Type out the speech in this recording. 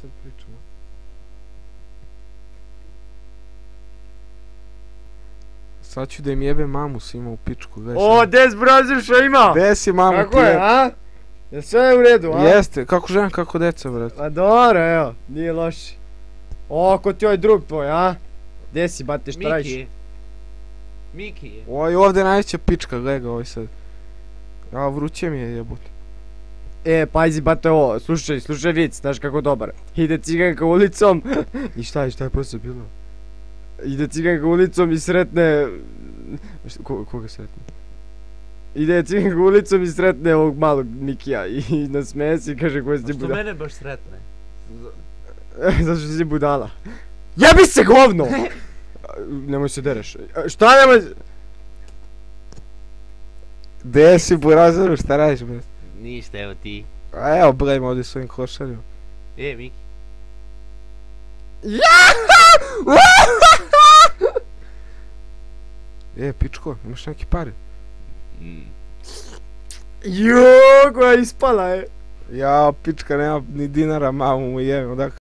sad pričamo? Sad ću da im jebe mamu svima u pičku, gledaj sad. O, des brazer što ima? Gde si mamu ti? Kako je, a? Je sve u redu, a? Jeste, kako žena, kako deca, brate. Pa dobro, evo, nije loše. O, ko ti ovaj drug tvoj, a? Gde si, bate, šta radiš? Miki je. Oj, ovdje najveća pička, gledaj ga ovaj sad. A, vruće mi je jebote. E, pazi, bate, ovo, slušaj vic, znaš kako dobar. Ide ciganka ulicom, i šta je prosto bilo? Ide ciganka ulicom i sretne... Koga sretne? Ide ciganka ulicom i sretne ovog malog Mikija i nasmeje se i kaže ko si ti Što budala. mene baš sretne? Zato što si budala. Jebi se govno! Nemoj se dereš. Šta nemoj... Gde si burazeru, šta radiš, brate? Ništa, evo ti. A evo, brajim ovdje s ovim klošarima. Miki. Pičko, imaš neki pare? Joooo, koja je ispala je. Ja, pička, nema ni dinara, mamu mu jebim, odakle.